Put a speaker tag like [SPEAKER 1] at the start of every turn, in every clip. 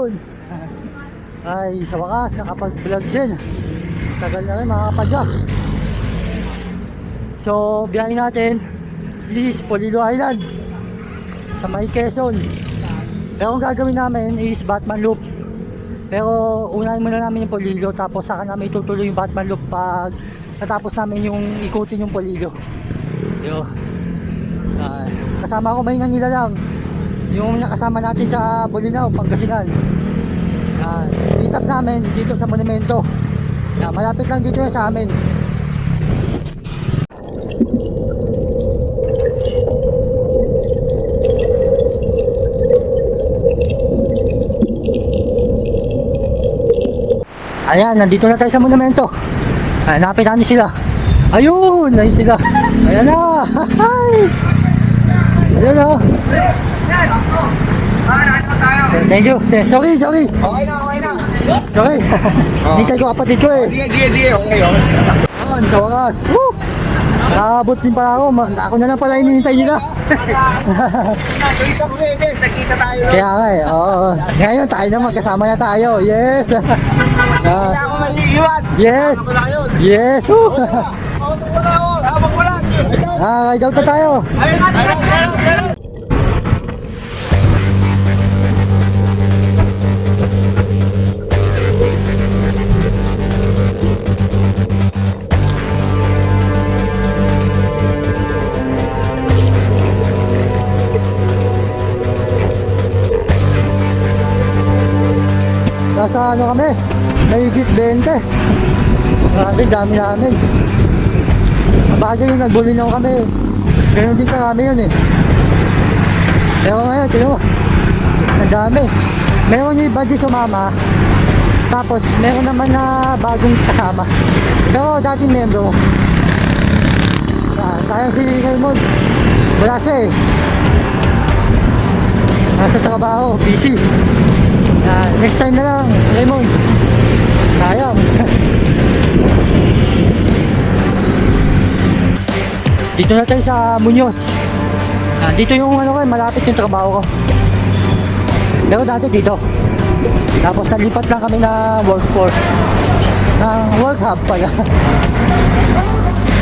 [SPEAKER 1] Ayun. Ay, sa wakas, nakapag-vlog din. Tagal na rin mga kapadya. So, biyahin natin is Polillo Island sa may Quezon. Pero ang gagawin namin is Batman Loop. Pero unahin muna namin yung Polillo, tapos saka namin itutuloy yung Batman Loop pag natapos namin yung ikutin yung Polillo. Yo. Kasama ko may nila lang yung nakasama natin sa Bolinao, Pangasinan. Meet up namin dito sa monumento. Malapit lang dito sa amin. Ayan, nandito na tayo sa monumento. Hanapin natin sila. Ayun, ayun sila. Ayan na. Ayan na. Thank you. Sorry.
[SPEAKER 2] Okay na.
[SPEAKER 1] Sorry. Hintay ko kapatid ko eh.
[SPEAKER 2] Sige. Okay.
[SPEAKER 1] Ayan, sa wakas. Woo! Nakabot din pa ako. Ako na lang pala hinihintay nila.
[SPEAKER 2] Sakita tayo.
[SPEAKER 1] Kaya nga eh. Oo. Ngayon tayo naman. Kasama na tayo. Yes.
[SPEAKER 2] Ako mag-iiwan.
[SPEAKER 1] Yes. Yes.
[SPEAKER 2] Habang wala.
[SPEAKER 1] Ikaw na tayo.
[SPEAKER 2] Ayun.
[SPEAKER 1] Nasa ano kami? Mahigit 20. Grabe, dami namin. Bagay yung nagbulinaw kami. Ganun din karami yun eh. Pero ngayon, tignan mo. Ang dami. Meron yung iba di sumama. Tapos, meron naman na bagong kasama. Pero dating membro. Tayo si Raymond. Wala siya eh. Nasa trabaho, busy. Next time na lang, Raymond. Sayang. Dito na tayo sa Muñoz. Dito yung ano ko, malapit yung trabaho ko. Pero dati dito. Tapos nalipat lang kami na workforce. Ng work hub pala.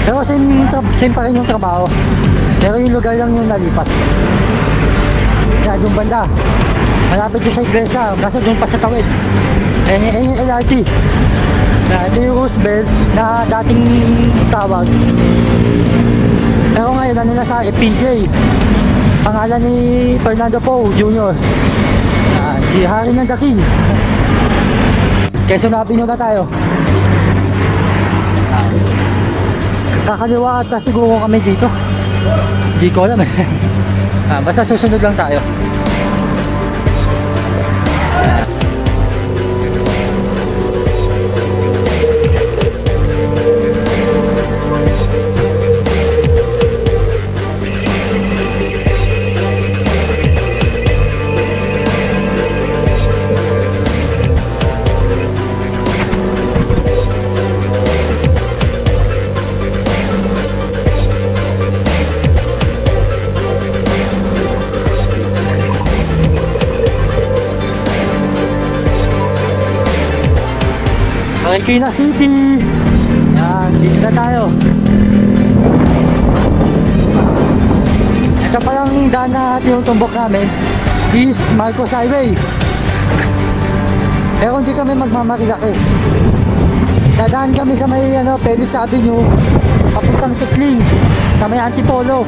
[SPEAKER 1] Pero same pa rin yung trabaho. Pero yung lugar lang yung nalipat. Kaya yung banda. Malapit yung sa iglesia, kasi doon pa sa tawid. Yung LRT. Ito yung Roosevelt na dating tawag. Pero ngayon ano na sa PJ. Pangalan ni Fernando Poe Jr. Si Hari ng Daking. Quezon Avenue na tayo. Kakaliwa ata siguro kami dito. Hindi ko alam eh. Basta susunod lang tayo. Marikina City. Yan, dito na tayo. Ito palang daan na yung tumbok namin is Marcos Highway. Pero hindi kami magmamakilaki. Dadaan kami sa may Pelis Avenue, papuntang Tikling, sa may Antipolo.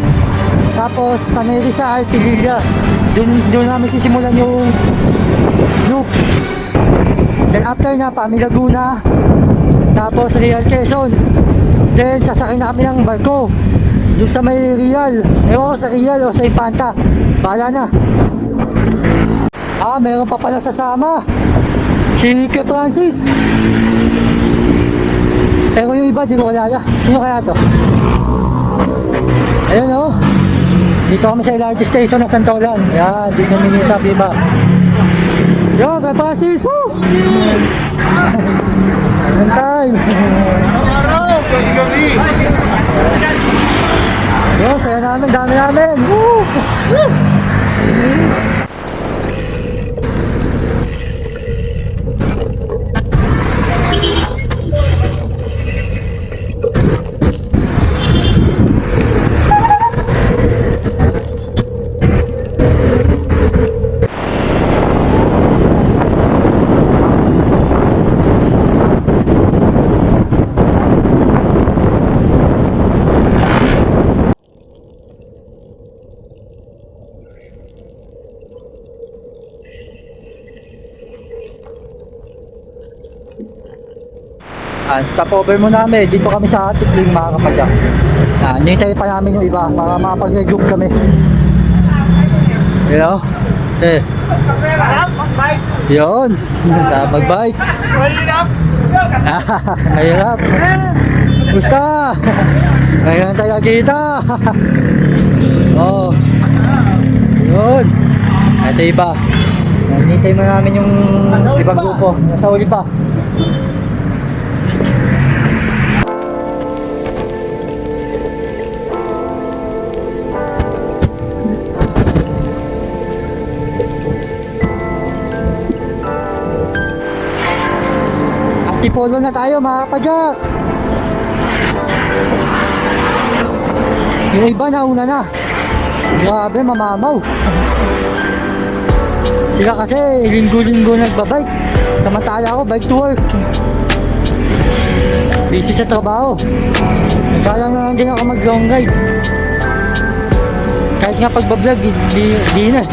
[SPEAKER 1] Tapos sa may Rizal, Pililla. Doon namin sisimulan yung loop. Then after na, Pami Laguna. Tapos Real Quezon. Then sasakay na kami ng barko yung sa may Real. Ewan ko sa Real o sa Infanta. Bahala na. Meron pa pala sasama si Kuya Francis. Pero yung iba di ko kilala. Sino kaya to? Ayun o. Dito kami sa LRT station ng Santolan. Yan, dito minita iba. Yo, Kuya Francis! Woo! Ang time!
[SPEAKER 2] Araw! Gabi!
[SPEAKER 1] Yo, saya namin, dami namin! Woo! Stopover mo namin. Dito kami sa Tikling mga kapadyak. Nintay pa namin yung iba para makapag-regroup kami. You know? Yun. Mag-bike. Mahirap. Gusta. Ngayon tayo kita. Oh. Yun. Ito iba. Nintay mo namin yung ibang grupo. Nasa uli pa. Antipolo na tayo mga kapadyak. Yung iba nauna na. Grabe, mamamaw. Sila kasi linggo-linggo nagbabike. Samantala ako, bike to work. Busy sa trabaho. Nagkalang na lang din ako mag long ride. Kahit nga pagbablog, di na.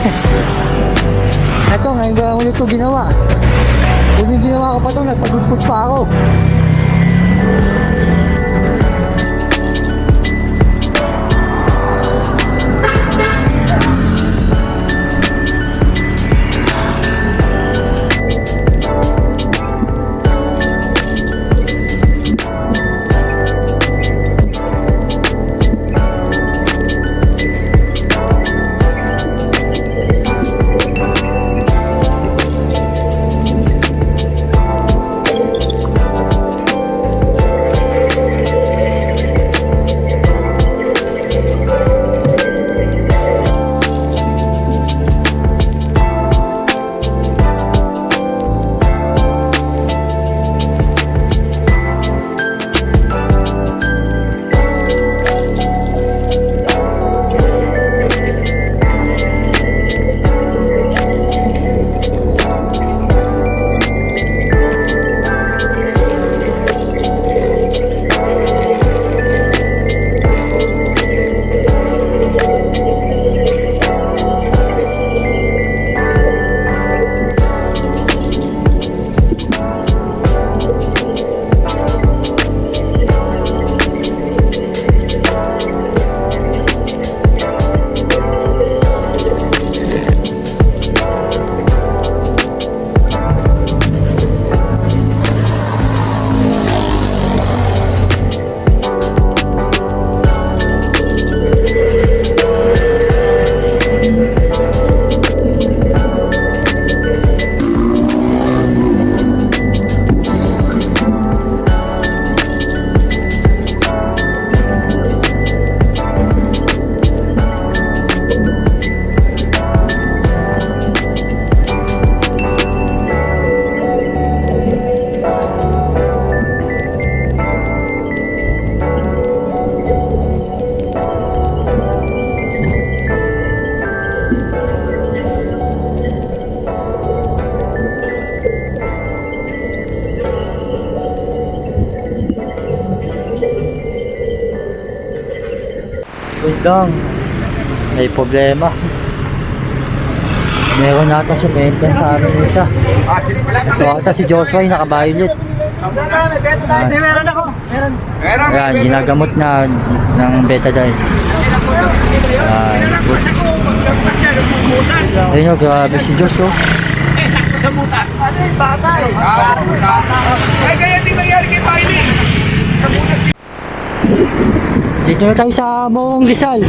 [SPEAKER 1] Ito, ngayon ko lang ulit ito ginawa. Kung yung ginawa ko pa ito, nagpagudput pa ako. Wait lang. May problema. Meron nata si maintenance sa amin isa. So ata si Joshua ay naka-violet.
[SPEAKER 2] Meron ako. Meron.
[SPEAKER 1] Ayan, ginagamot na ng betadine. Good. Ayun o, grabe si Josh oh.
[SPEAKER 2] Eh, sakto sa butas. Ano yung batay? Ay, kaya di nangyari kay Piley. Sa butas.
[SPEAKER 1] Dito na tayo sa Morong Rizal.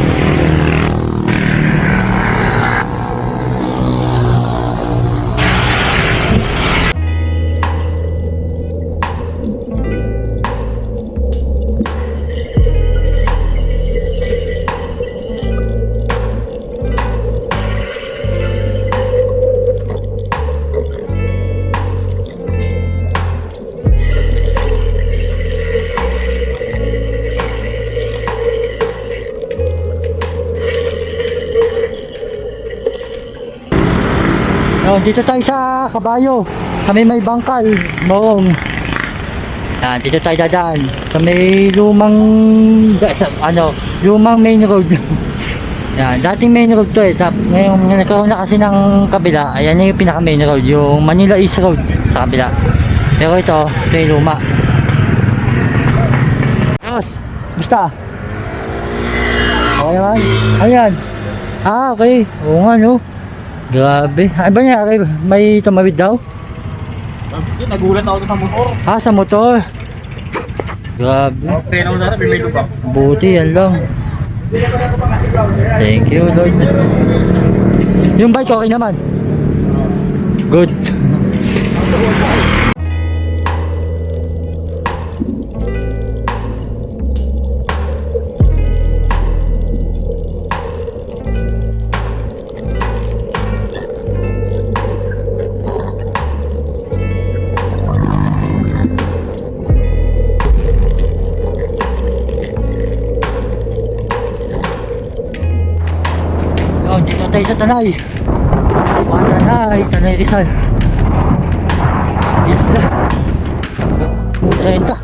[SPEAKER 1] Oh, dito tayo sa Kabayo, sa may bangkal, Morong. Yan, dito tayo dadaan sa may lumang lumang main road. Yan, dating main road to eh. Ngayon nagkaroon na kasi ng kabila. Ayan yung pinaka main road, yung Manila East Road sa kabila. Pero ito yung luma. Boss, basta. Okay naman. Ayan. Okay. Oo nga, no. Grabe. Ano ba niya? May tumawid daw?
[SPEAKER 2] Nagulat ako sa motor.
[SPEAKER 1] Sa motor. Grabe.
[SPEAKER 2] Pero na may lubak.
[SPEAKER 1] Buti, yan lang. Thank you, Lord. Yung bike okay naman? Good. Dito tayo sa Tanay. Tanay Rizal. Isla. 30.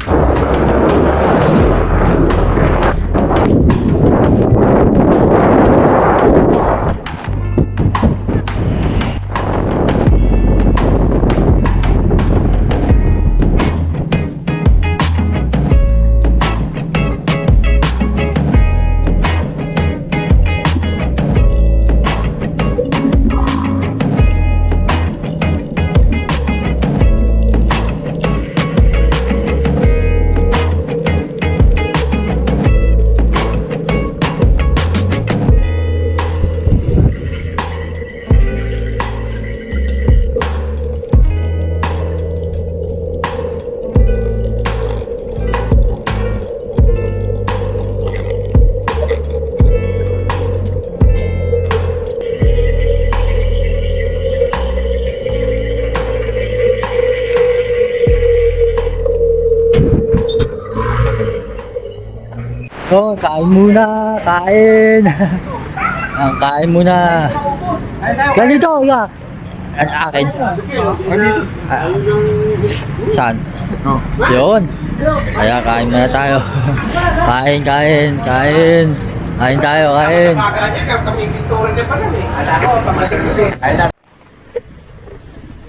[SPEAKER 1] So, kain muna, kain. Kain muna. Ganito, ya. Ang akin. Saan? Yun. Kaya kain muna tayo. Kain tayo, kain.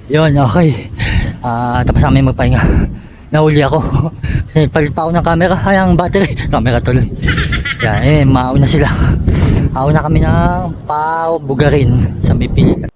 [SPEAKER 1] Yun, okay. Tapos namin magpahinga. Nahuli ako. Kasi palit pa ako ng camera. Ang battery. Camera tuloy. Yan, mauna sila. Mauna kami ng Bugarin sa may Pilipinas.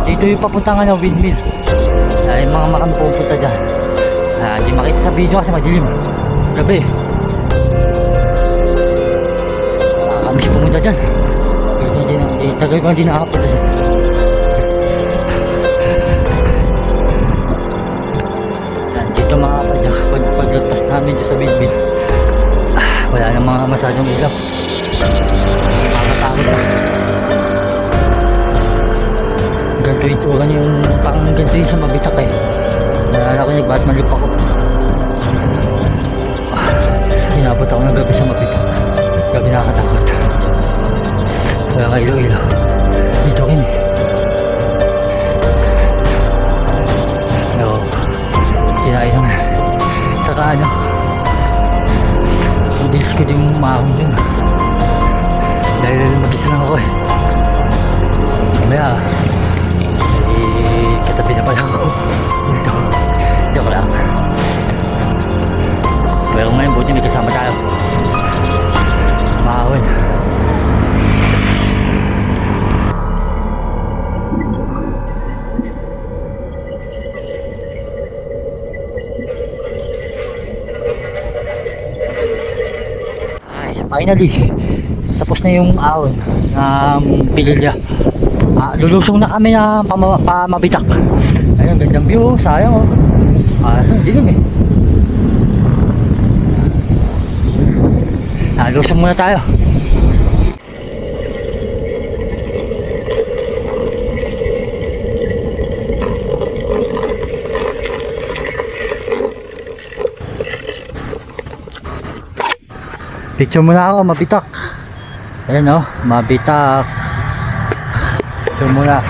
[SPEAKER 1] Dito yung papuntangan ng windmill. Yung mga makami pupunta dyan. Hindi makita sa video kasi madilim. Gabi. Nakakamiss pumunta dyan. Tagal ko hindi nakakapunta dyan. Dito mga kapadyak. Paglapas namin dito sa windmill. Wala na mga masyadong ilaw. Nakakatakot na. Ganito yung tura yung parang ganito yung sa Mabitak eh. Nalala ko yung ba't malip ako. Inabot ako ng gabi sa Mabitak. Gabi nakakatakot. Wala ka ilo-ilo. Dito rin eh. No. Kinain naman. Saka ano. Ang bilis ko din umahon dun. Dahil mag-isa lang ako eh. Kaya katabi na pala ako dito. Joke lang. Pero ngayon buti may kasama tayo. Mahon. Ay, finally tapos na yung ahon ng Pililya. Lulusong na kami na Mabitak. Ayun, gandang view, sayang oh. Dilim eh. Lusong muna tayo. Picture muna ako, Mabitak. Ayan oh, Mabitak. Picture muna.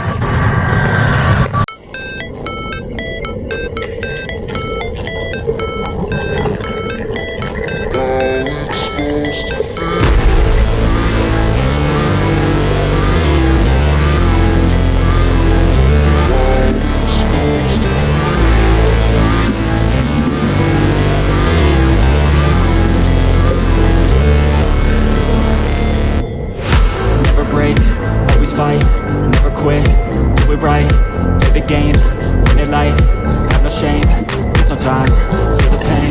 [SPEAKER 3] fight, never quit, do it right, play the game, win it life, have no shame, there's no time, feel the pain,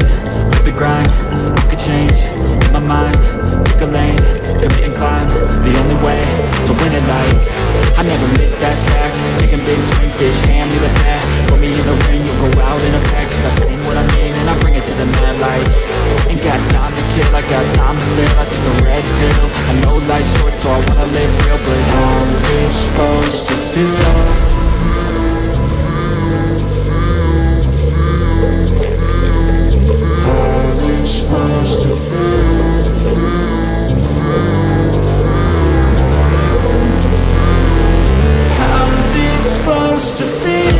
[SPEAKER 3] live the grind, I could change, in my mind, pick a lane, commit and climb, the only way to win it life, I never miss, that's fact, taking big swings, bitch, hand me the bat, put me in the ring, you'll go out in a pack, cause I sing what I mean and I bring it to the mad light, ain't got time to kill, I got time to live, I take the red pill, I know life's short so I wanna live real, but how's it supposed to feel? How's it supposed to feel? How's it supposed to feel?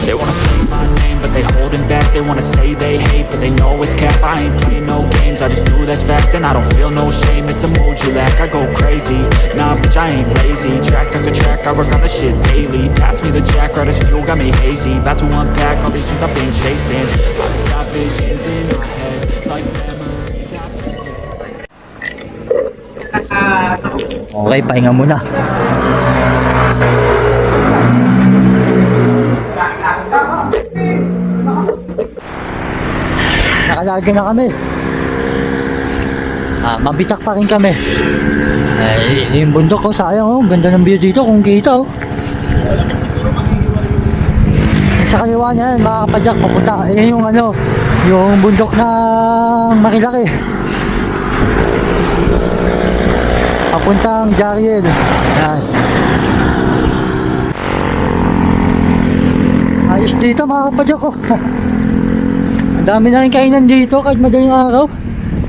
[SPEAKER 3] They wanna say my name, but they holding back. They wanna say they hate, but they know it's cap. I ain't playing no games, I just do that's fact. And I don't feel no shame, it's a mood you lack. I go crazy, nah bitch I ain't lazy. Track after track, I work on the shit daily. Pass me the jack, right as fuel, got me hazy. About to unpack all these things I've been chasing. I've got visions in my head, like memories I forget.
[SPEAKER 1] Okay, pahinga muna. Nakalagay na kami. Mabitak pa rin kami. Yung bundok ko, sayang oh. Ganda ng view dito kung kita oh. Sa kaliwa niya yan, makakapadyak papunta. Yung ano, yung bundok na Marilaki. Papuntang Jariel. Yan. Ayos dito mga kapadyak ko. Ang dami na rin kainan dito kahit madaling araw.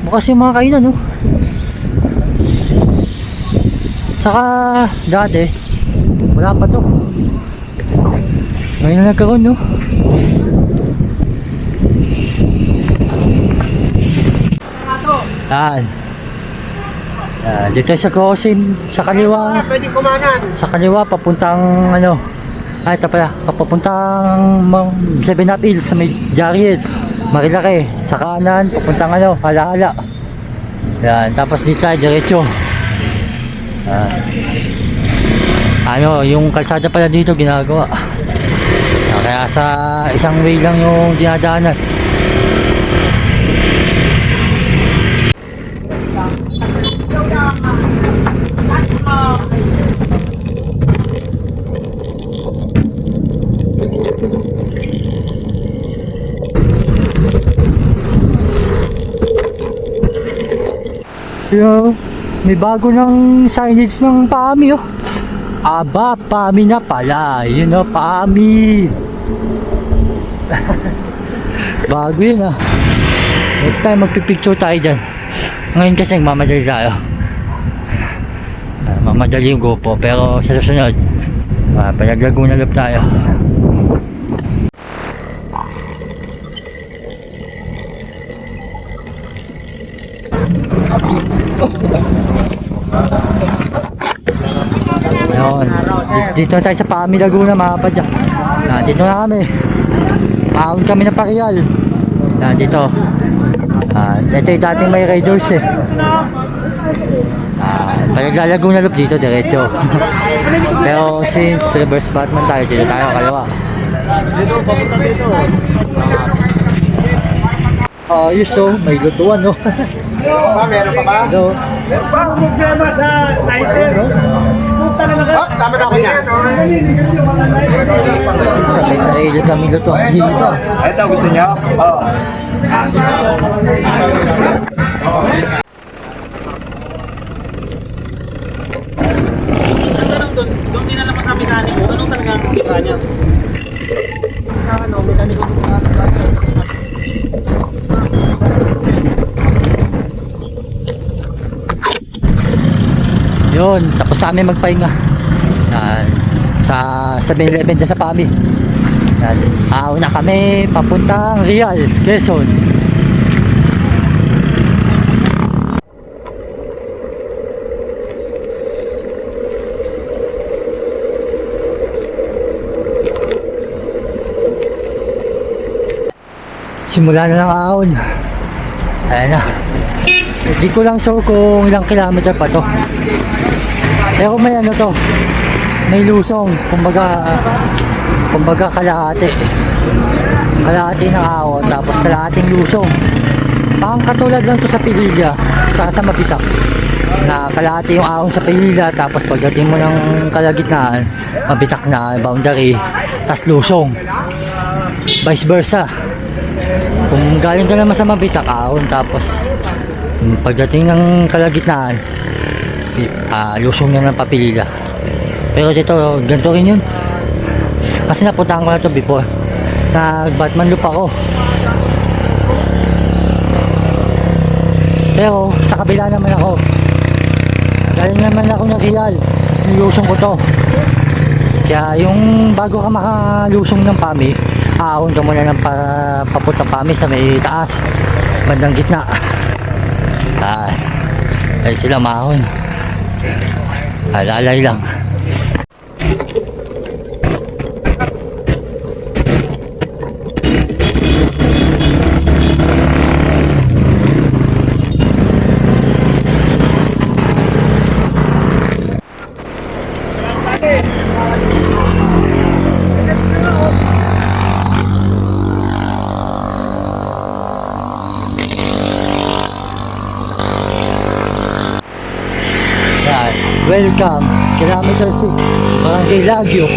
[SPEAKER 1] Bukas yung mga kainan no. Saka dati wala pa to. Ngayon na nagkaroon no. Yan. Dito sa crossing sa kaliwa.
[SPEAKER 2] Pwede kumanan.
[SPEAKER 1] Sa kaliwa papuntang ano. Ay ito pala. Papuntang 7 Hills sa may Jariel. Marilaki. Sa kanan papuntang ano. Hala-hala. Yan. Tapos dito tayo diretso. Ano yung kalsada pala dito ginagawa. Kaya sa isang way lang yung dinadaanan. Yo, may bago ng signage ng PAMI oh. Aba, PAMI na pala. Yun oh, PAMI. Bago yun ah. Next time magpipicture tayo dyan. Ngayon kasi mamadali tayo. Mamadali yung GoPro. Pero sa susunod Laguna Loop tayo. Ayun. Dito tayo sa PAMI Laguna mga kapadyak. Dito na kami. Maahon kami ng Parial. Dito. Ito yung dating may Raiders eh. Pag Laguna Loop dito diretso. Pero since reverse Batman tayo, dito tayo kaliwa.
[SPEAKER 2] Dito, papunta dito.
[SPEAKER 1] Ayos oh, may lutuan oh.
[SPEAKER 2] Meron pa ba?
[SPEAKER 1] Hello.
[SPEAKER 2] Meron pa akong problema sa title. Punta na naman. Tama na ako niya.
[SPEAKER 1] May sarili kami lutuan dito.
[SPEAKER 2] Ito, gusto niyo? Oo. Doon din na naman kami mekaniko. Anong talaga ang sira niya? Mekaniko din na
[SPEAKER 1] Yun, tapos na kami magpahinga. Sa 7-Eleven dyan sa PAMI. Na kami papuntang Real, Quezon. nagsimula na ng ahon. Ayan na. Hindi ko lang sure kung ilang kilometer pa to. Pero may ano to, may lusong, kumbaga kalahati ng ahon, tapos kalahating lusong. Parang katulad lang to sa Pililla, sa Mabitak, na kalahati yung ahon sa Pililla, tapos pagdating mo ng kalagitnaan, Mabitak na boundary, tas lusong, vice versa. Kung galing ka naman sa Mabitak, ahon, tapos pagdating ng kalagitnaan, lusong na ng Papilila. Pero dito, ganito rin yun. Kasi napuntahan ko na to before. Nag-Batman loop ako. Pero sa kabila naman ako. Galing naman ako ng Real. Tapos nilusong ko to. Kaya yung bago ka makalusong ng Pami, ahon ka muna ng papuntang Pami sa may taas, bandang gitna. Ay sila mahon. Alalay lang. Welcome, kilometer 6, Barangay Lagyo.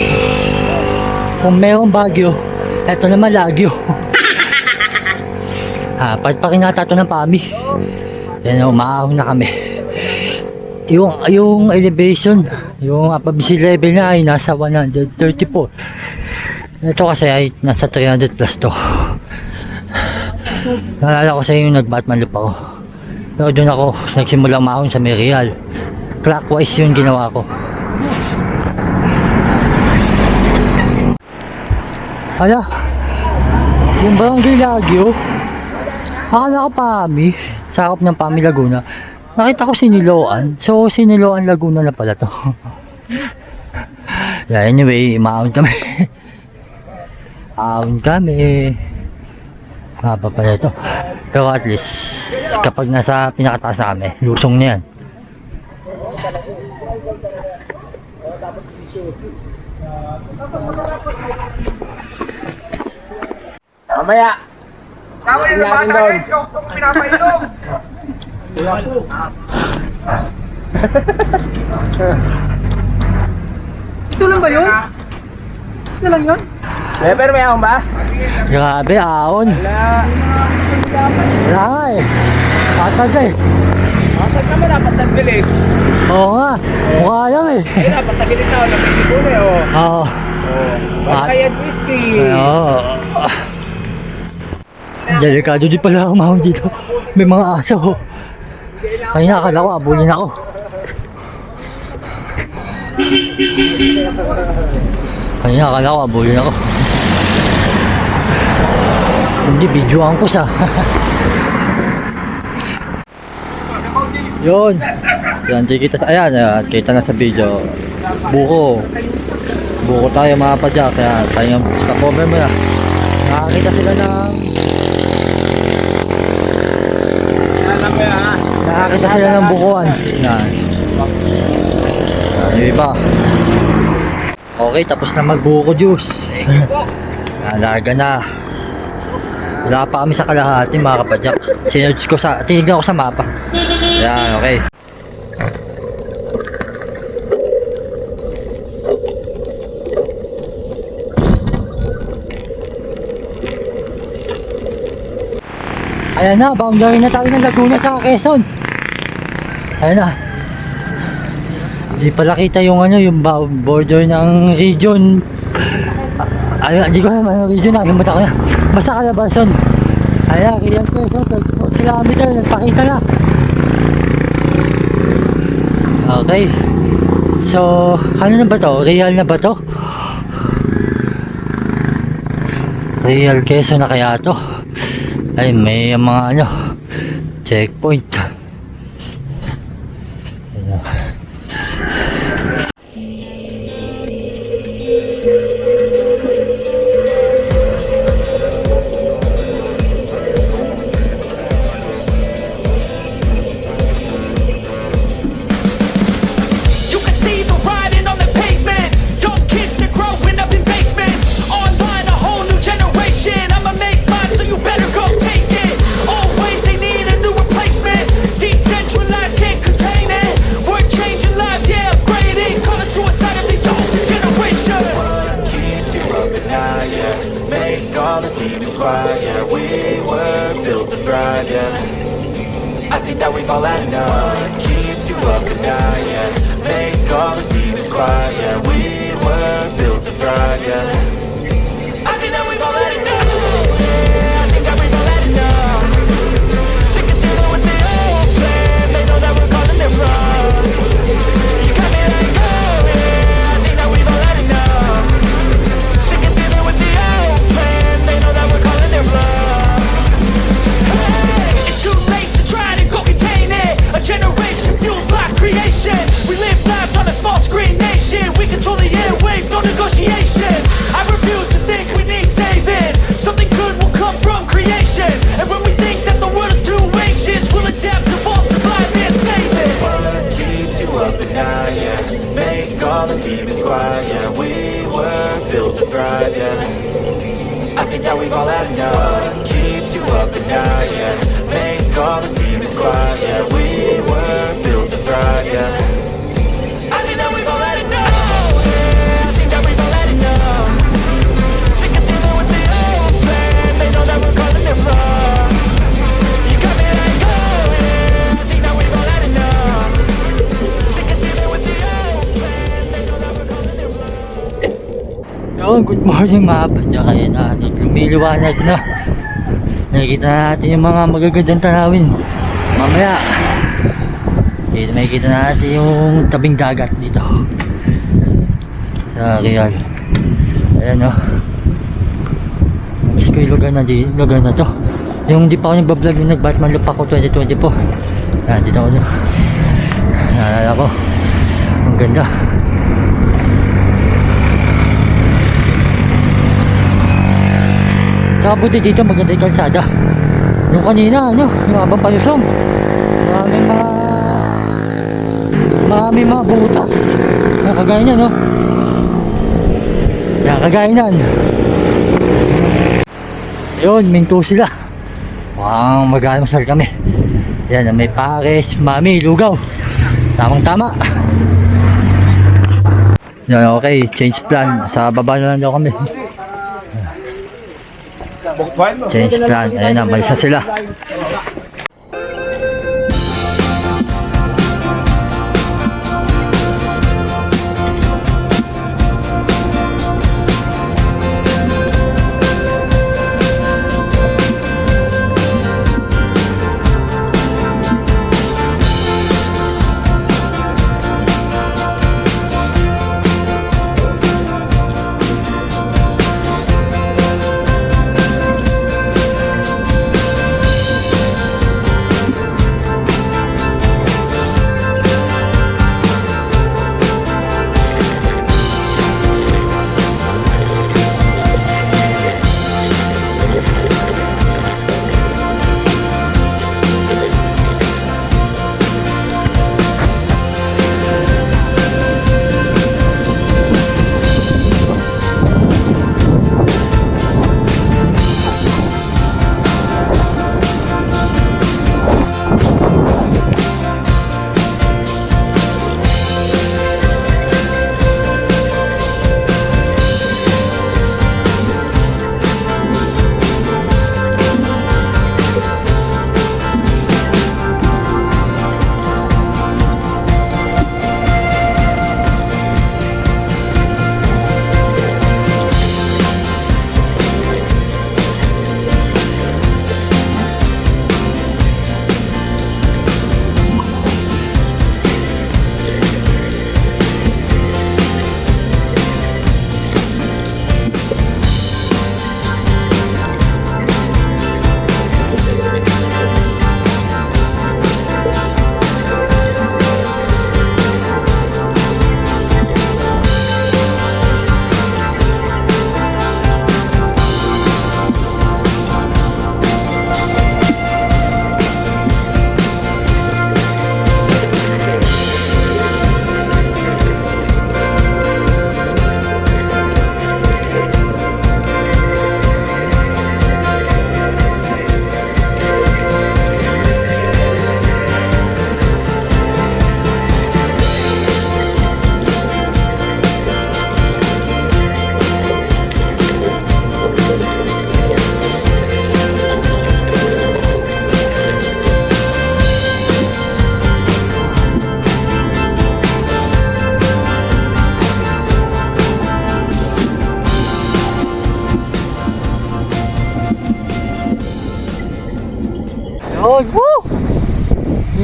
[SPEAKER 1] Kung mayroong Bagyo, eto naman Lagyo. Part pa rin nata ito ng Pami. Yan, umaahon na kami. Yung elevation, yung upper level na ay nasa 134. Ito kasi ay nasa 300 plus to. Naalala ko sa yung nag-Batman loop ako. Pero doon ako nagsimulang maahon sa Merial. Clockwise yung ginawa ko. Ala, yung Barangay Lagyo, akala ko Pami, sakop ng Pami Laguna. Nakita ko Siniloan, so Siniloan Laguna na pala to. Yeah, anyway, maahon kami. Ahon kami. Haba pala ito. Pero at least, kapag nasa pinakataas na kami, lusong na yan.
[SPEAKER 2] Mamaya. Tama yung natin doon. Pinapainom. Ito lang ba yun? Ito lang yun? Pero may ahon ba?
[SPEAKER 1] Grabe, ahon. Wala eh. Patag eh.
[SPEAKER 2] Patag naman, dapat nagbilig.
[SPEAKER 1] Oo nga, mukha lang eh.
[SPEAKER 2] Ay, dapat nagbilig na ako. Nagbilig ko na eh, oh.
[SPEAKER 1] Oo.
[SPEAKER 2] Bakayan whiskey.
[SPEAKER 1] Oo. Delikado din pala umahon dito. May mga aso. Kanina akala ko, abulin ako. Kanina akala ko, abulin ako. Hindi, videoan ko sa. Yun. Yan, kita sa, ayan, kita na sa video. Buko tayo mga padyak. Kaya tayo stop over mo na. Nakakita sila ng bukuan. Yan. Yung iba. Okay, tapos na magbuko juice. Larga na. Wala pa kami sa kalahati mga kapadyak. Tinignan ko sa mapa. Yan, okay. Ayan na, boundary na tayo ng Laguna at Quezon. Ayan na. Hindi pala kita yung ano, yung border ng region. Hindi ko naman yung region, nakalimutan ko na. Basta Calabarzon. Ayan, Real Quezon, 34 kilometer, nagpakita na. Okay. So, ano na ba to? Real na ba to? Real Quezon na kaya to? Ay, may mga ano, checkpoint. Ayan.
[SPEAKER 3] we've all had enough. What keeps you up at night, yeah? Make all the demons quiet, yeah. We were built to thrive, yeah. I think that we've all had enough. Yeah, I think that we've all had enough. Sick of dealing with the old plan. They know that we're calling it wrong. You got me like, oh yeah, I think that we've all had enough. Sick of dealing with the old plan. They know that we're calling it wrong. Hey, it's too late to try to go contain it. A generation fueled by creation. We live lives on a small screen nation. We control the airwaves, no negotiation. I refuse to think we need saving. Something good will come from creation. And when we think that the world is too anxious, we'll adapt, evolve, survive, and save it. What keeps you up at night, yeah? Make all the demons quiet, yeah. We were built to thrive, yeah. I think that we've all had enough. What keeps you up at night, yeah? Make all the demons quiet, yeah. We were built to thrive, yeah. I think that we've all had enough. Yeah, I think that we've all had enough. Sick of dealing with the old plan. They know that we're calling it wrong. You got me like, oh yeah, I think that we've all had enough. Sick of dealing with the old plan. They know that we're calling it wrong.
[SPEAKER 1] Yun, good morning mga padya. Kaya na, lumiliwanag na. Nakikita natin yung mga magagandang tanawin. Mamaya, dito makikita natin yung tabing dagat dito. Sa Real. Ayan o. Miss ko yung lugar na to. Yung di pa ako nagbablog yung nag-Batman Lupa ko 2024. Ayan, dito ako. Naalala ko. Ang ganda. Saka buti dito maganda yung kalsada. Yung kanina, ano, yung abang palusong. Maraming mga butas. Nakagaya niya, no? Nakagaya niyan. Yun, minto sila. Mukhang mag-almasal kami. Yan, may pares, mami, lugaw. Tamang tama. Yan, okay, change plan. Sa baba na lang daw kami. Change plan. Ayan na, malisa sila.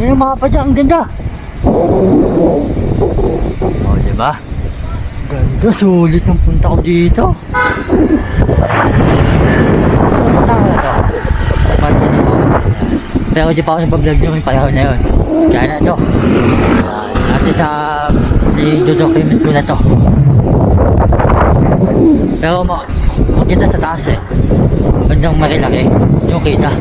[SPEAKER 1] Yan yung mapa dyan, ang ganda. O, diba? Ganda, sulit ng punta ko dito. Punta ko ito. Pero di pa ako nagpa-vlog yung panahon na yun. Kaya na ito. Kasi sa i-document ko na to. Pero maganda sa taas eh. Bandang marilaki yung kita.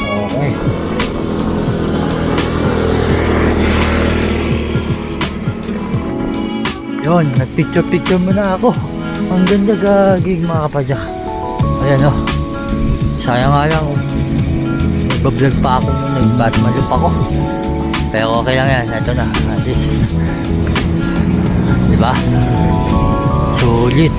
[SPEAKER 1] Okay. Yun, nag-picture muna ako. Ang ganda gagig mga kapadyak. Ayan o. Sayang nga lang. Nagbablog pa ako nung nag-batmalup ako. Pero okay lang yan. Ito na. At least. Diba? Sulit.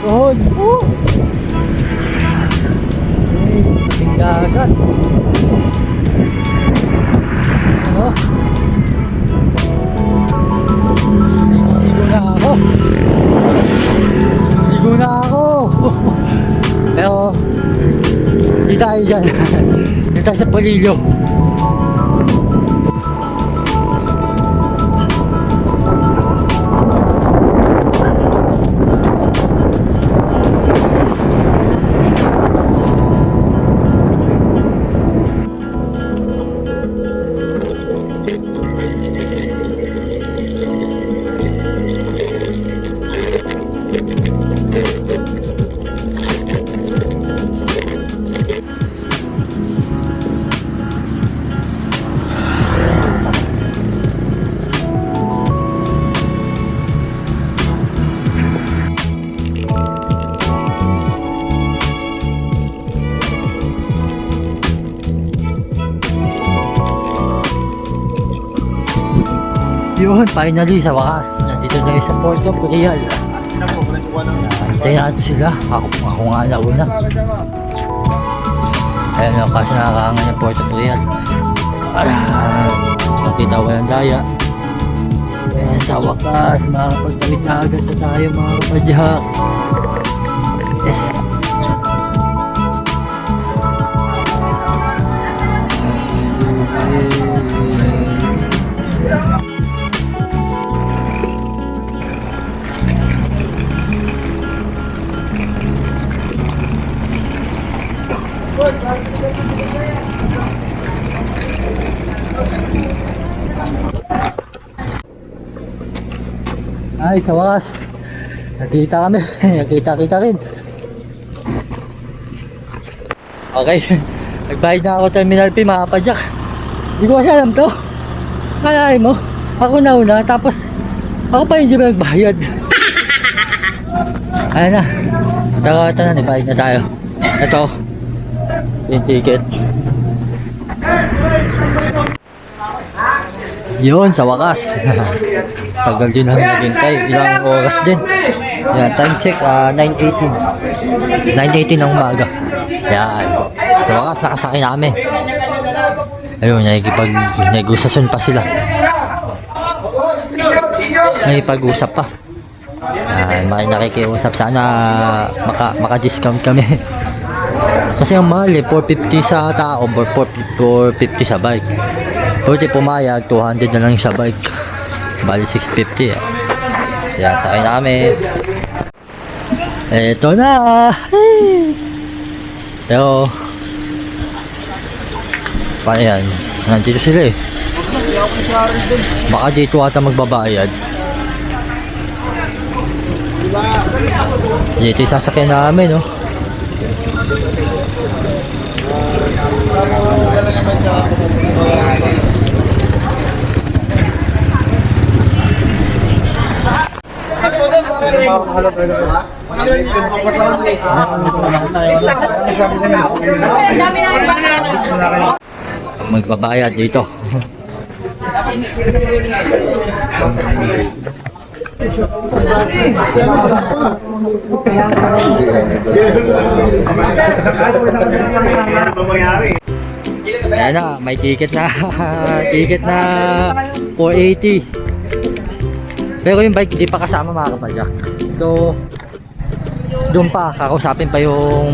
[SPEAKER 1] Oh, oh. Ang dagat. Ano? Ligo na ako. Ligo na ako. Pero hindi tayo dyan. Hindi tayo sa Polillo. Yun, finally sa wakas. Nandito na yung sa Port of Real. Hintayin natin sila. Ako nga nauna. Ayan o, kasi nakakangan yung Port of Real. Nakita ko ng daya. Ayan, sa wakas. Makakapagkawit na agad na tayo mga kapadyak. Yes. Ay, sa wakas. Nakita kami. Nakita rin. Okay. Nagbayad na ako Terminal P mga kapadyak. Hindi ko kasi alam to. Kalahin mo. Ako nauna. Tapos ako pa hindi ba nagbayad. Ayan na. Ito na. Nagbayad na tayo. Ito. Yung ticket. Yun, sa wakas. Tagal din namin naghintay. Ilang oras din. Yan, time check, 9:18. 9:18 ng umaga. Yan. Sa wakas, nakasakay namin. Ayun, nag-usasyon pa sila. Nakipag-usap pa. Yan, nakikiusap. Sana maka-discount kami. Kasi ang mahal eh, 450 sa tao or 450 sa bike. Pwede pumayag, 200 na lang sa bike. Bali 650 eh. Yan, sakay namin. Eto na. Pero paano yan? Nandito sila eh. Baka dito ata magbabayad. Dito yung sasakyan namin, no? Magbabayad dito. Ayan na, may ticket na. Ticket na 480. Pero yung bike di pa kasama mga kapadyak. So doon pa, kakausapin pa yung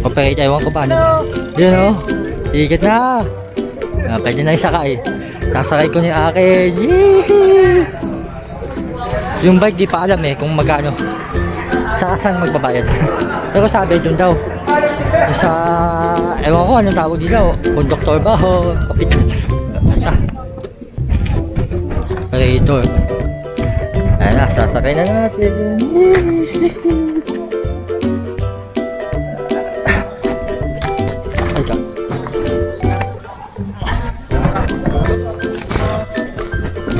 [SPEAKER 1] operator, ewan ko pa ano. Yun o, ticket na. Pwede na isakay. Nasakay ko ni akin. Yee! Yung bike di pa alam eh kung magkano. Saka saan magbabayad. Pero sabi doon daw. Yung sa, ewan ko anong tawag dito. Conductor ba o kapitan. Basta. Operator. Ayan na, sasakay na natin. Ay ka.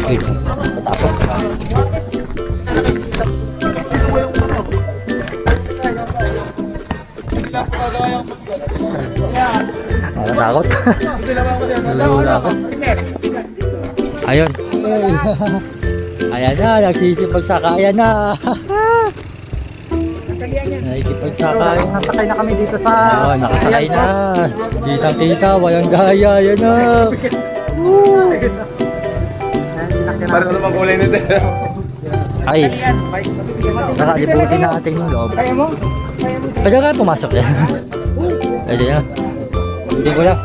[SPEAKER 1] Ay ka. Patapos. Nakatakot. Nalula ako. Ayun. Ayan na, nagsisimag-sakayan na. Nakikipagsakayan.
[SPEAKER 2] Nasakay na kami dito sa...
[SPEAKER 1] Oo, nakasakay na. Kitang-kita, walang gaya. Ayan na.
[SPEAKER 2] Parang naman kulay nito.
[SPEAKER 1] Ay, nakalibutin natin yung loob. Pwede ka pumasok yan. Pwede na. Hindi ko lang.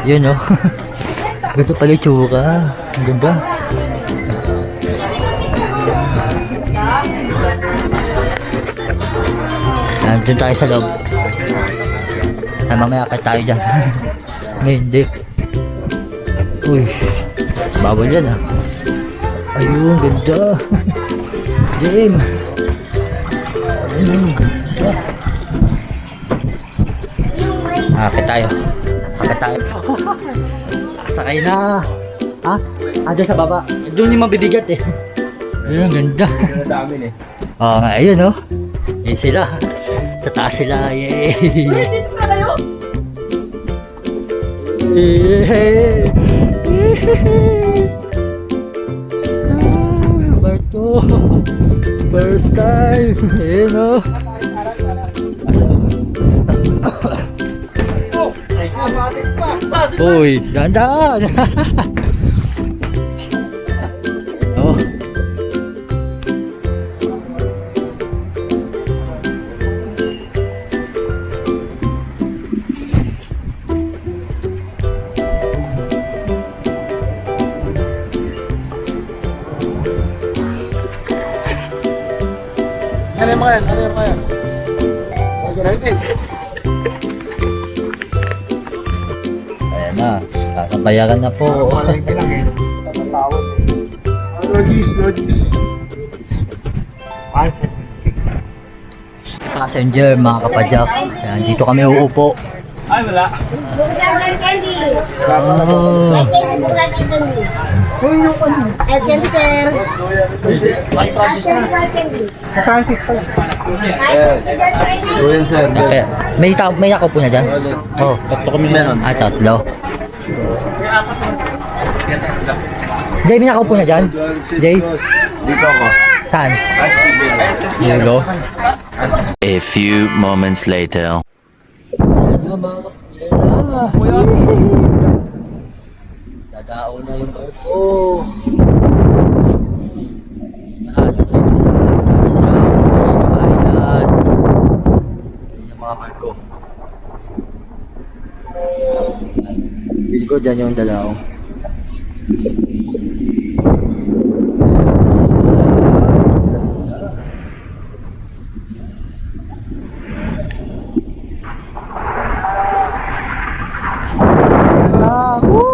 [SPEAKER 1] Yun o. Ganda pala yung tsura. Ang ganda. Nandun tayo sa loob. Ay, mamaya ka tayo dyan. May hindi. Uy. Bawal yan ah. Ayun, ganda. Jim. Ayun, ganda. Akit tayo. Akit tayo. Sakay na. Ha? Diyan sa baba. Doon yung mabibigat eh. Ayun, ganda.
[SPEAKER 2] Ang dami eh.
[SPEAKER 1] Oo nga, ayun oh. Ayun sila. Sa taas sila. Yay!
[SPEAKER 4] Dito na kayo?
[SPEAKER 1] Yay! Barto! First time! Ayun oh. Uy, dandan! Oh.
[SPEAKER 2] Ano yung mga yan? Ano yung mga yan? Ayan
[SPEAKER 1] Ayan na, kakabayaran na po.
[SPEAKER 2] Logis.
[SPEAKER 1] Passenger mga kapadyak. Ayan, dito kami uupo.
[SPEAKER 2] Ay, wala.
[SPEAKER 1] Oh.
[SPEAKER 4] Ice candy, sir.
[SPEAKER 2] Francis pala.
[SPEAKER 1] Okay. May nakaupo na dyan?
[SPEAKER 2] Oh, tatlo kami meron.
[SPEAKER 1] Ah, tatlo. Jay, may nakaupo na dyan? Jay?
[SPEAKER 2] Dito ako.
[SPEAKER 1] Saan? Yulo?
[SPEAKER 5] A few moments later.
[SPEAKER 1] Dadao na yung barko. Yung mga barko. Feel ko dyan yung Dadao.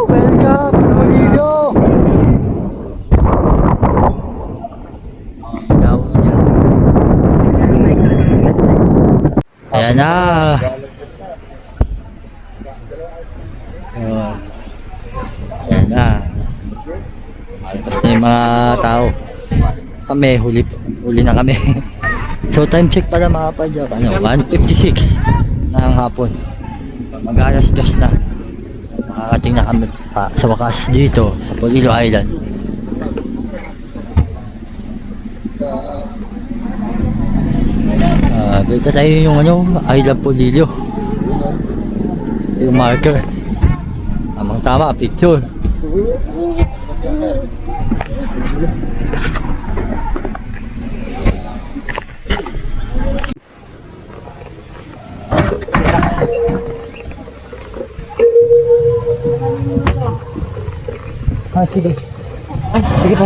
[SPEAKER 1] Welcome to Lido! Ayan na! Ayan na! Tapos na yung mga tao. Kami, huli na kami. So time check pala mga kapadyak, 1:56 ng hapon. Mag-alas 2 na. Nakakating na kami sa wakas dito sa Polillo Island. Bita tayo yung I love Polillo. Yung marker. Tamang tama, picture. Sige. Sige pa.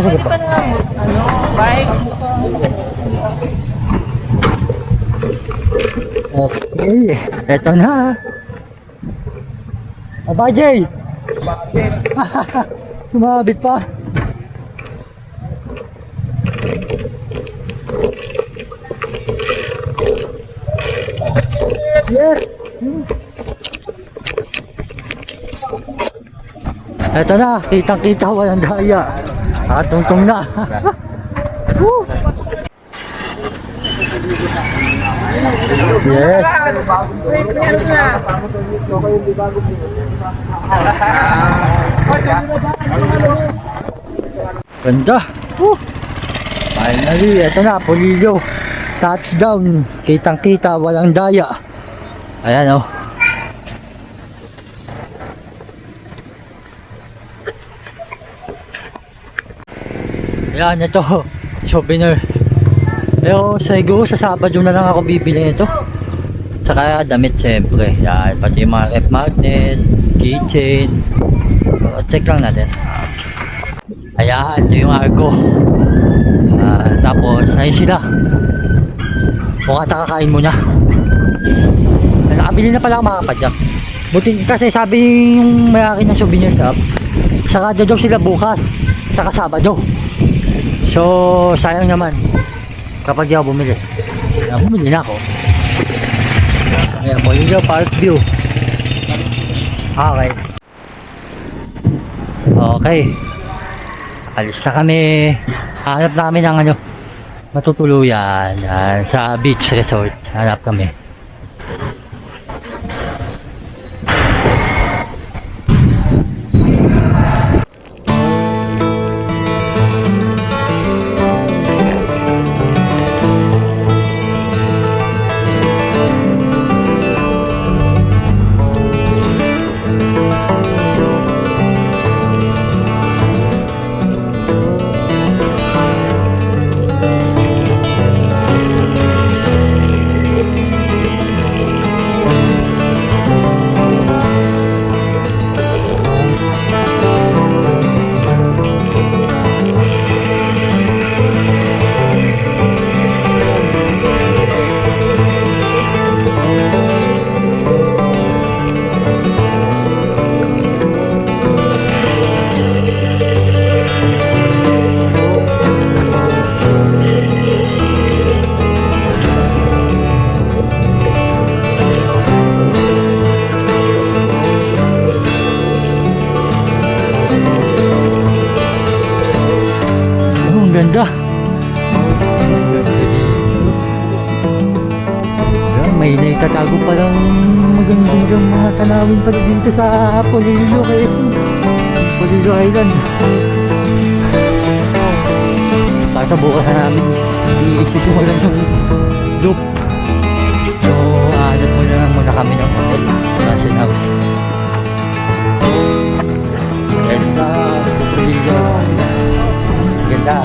[SPEAKER 1] Okay, eto na. Aba, Jay! Sumabit pa. Yes! Eto na, kitang-kita, walang daya. Nakatungtong na. Woo! Yes. Ganda. Finally, eto na, Polillo. Touchdown. Kitang-kita, walang daya. Ayan oh. Ayan, ito. Souvenir. Pero siguro sa Sabado na lang ako bibili nito. Saka damit siyempre. Yan, pati yung mga ref magnet, keychain. So, check lang natin. Ayan, ito yung arko. Tapos, ayun sila. Mukhang kakakain muna. Nakabili na pala ako mga kapadyak. Buti kasi sabi yung may-ari ng souvenir shop, sarado daw sila bukas. Saka Sabado. So, sayang naman. Kapag di ako bumili. Bumili na ako. Ayan, Polillo Park View. Okay. Okay. Alis na kami. Hanap namin ng matutuluyan. Sa beach resort. Hanap kami. Ganda. May naitatago palang magandang mga tanawin pala dito sa Polillo Quezon. Polillo Island. Kasa bukas na namin isisimulan yung loop. So, aanat muna lang muna kami ng hotel. National House. Ganda. Polillo Island. Ganda.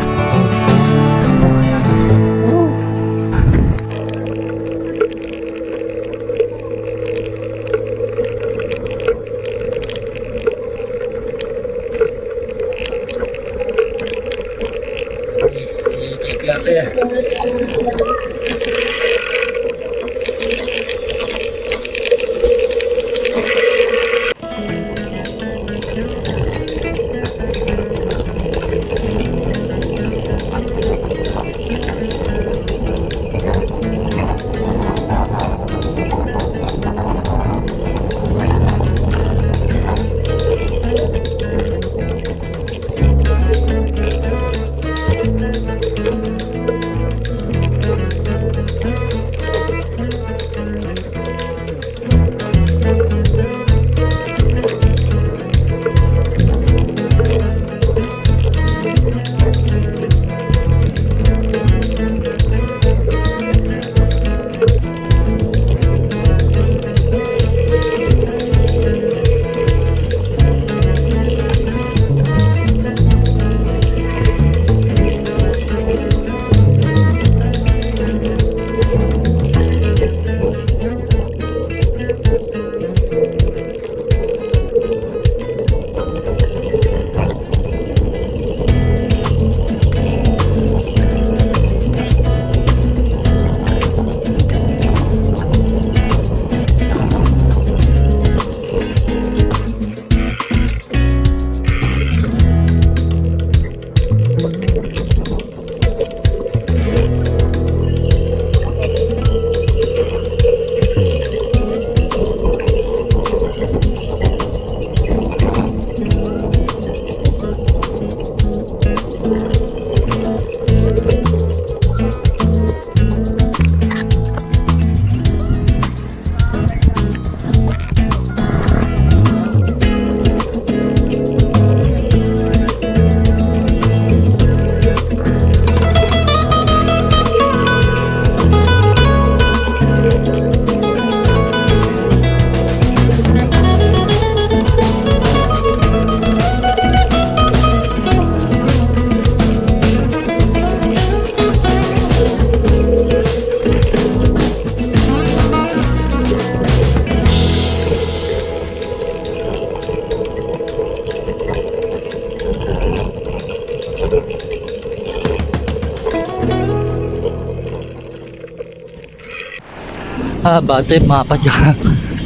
[SPEAKER 1] bad trip mga padyak.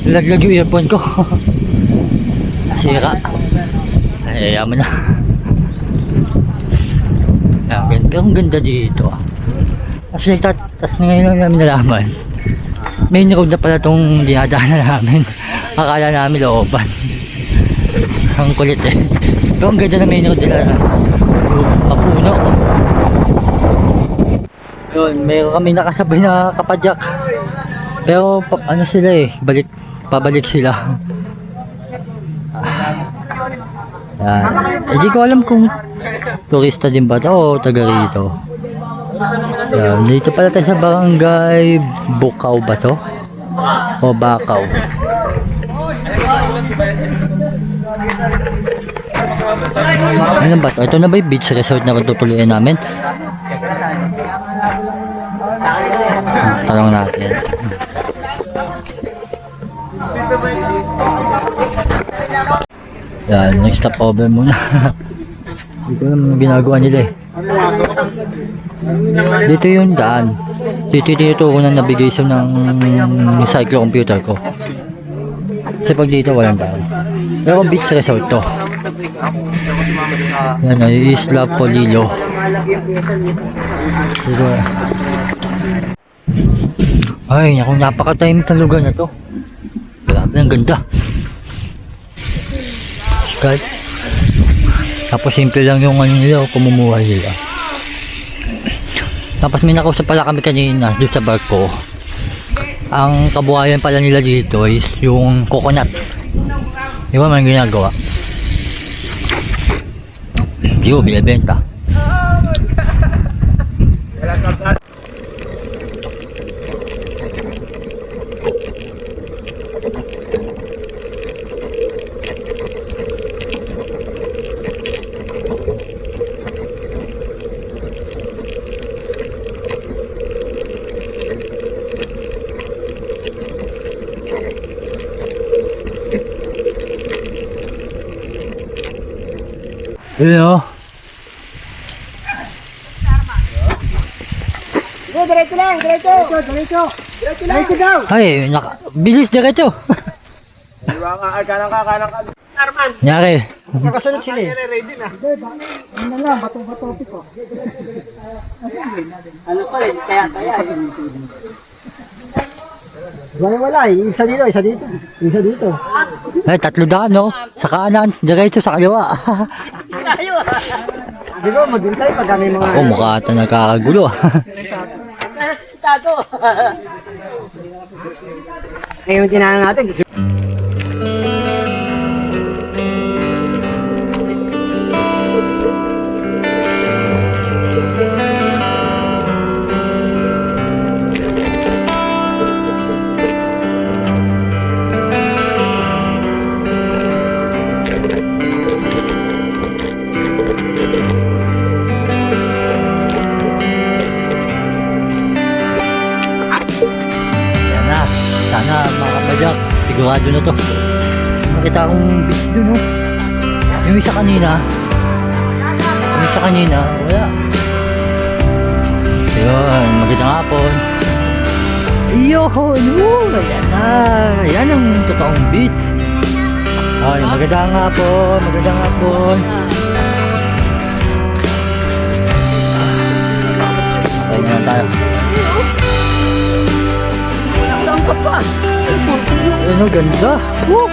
[SPEAKER 1] Nilaglag yung earphone ko. Sira. Ay, yaman na. Pero ang ganda dito. Kasi tas ngayon lang namin nalaman. Main road na pala itong dinadaanan namin. Akala namin looban. Ang kulit eh. Pero ang ganda na main road nila. Papuno. Yun, mayroon kami nakasabay na kapadyak. Pero ano sila eh, pabalik sila. Hindi ko alam kung turista din ba ito o taga rito. Yan, dito pala tayo sa barangay Bukaw ba to? O Bakaw? Ano ba to? Ito na ba yung beach resort na tutuloyin namin? Tanong natin. Yan, next stop over muna. Hindi ko alam anong ginagawa nila eh. Dito yung daan. Dito ko na navigation ng cyclo computer ko. Kasi pag dito walang daan. Pero beach resort to. Yan o, yung Isla Polillo. Dito. Ay, naku, napaka-time ng lugar na to. Grabe, ang ganda. God. Tapos simple lang yung ano nila, kumumuhay nila. Tapos may nakausap pala kami kanina doon sa barko. Ang kabuhayan pala nila dito is yung coconut. Di ba man ginagawa? Di ba binibenta? Yun o.
[SPEAKER 2] Diretso lang, diretso. Diretso daw.
[SPEAKER 1] Ay, bilis diretso.
[SPEAKER 2] Kanan ka. Arman.
[SPEAKER 1] Nyari.
[SPEAKER 2] Nakasunod sila eh. Ready na.
[SPEAKER 4] Ano lang, bato-bato ko. Ano pa rin, kaya.
[SPEAKER 2] Wala. Isa dito.
[SPEAKER 1] Ay, 300 no? Sa kanan, diretso sa kaliwa.
[SPEAKER 4] Tayo ah.
[SPEAKER 2] Di ba, maghintay pag may mga...
[SPEAKER 1] Ako, mukha ata nagkakagulo.
[SPEAKER 4] Nasitado.
[SPEAKER 2] Ngayon tinahan natin.
[SPEAKER 1] Yan na. Sana mga kapadyak, sigurado na to. Nakita akong beach dun no? Yung isa kanina, wala. Yun, magandang hapon. Yun, ayan na. Yan ang totoong beach. Ay, magandang hapon. Okay na lang tayo.
[SPEAKER 4] Saan ka pa?
[SPEAKER 1] Ano, ganda. Woo!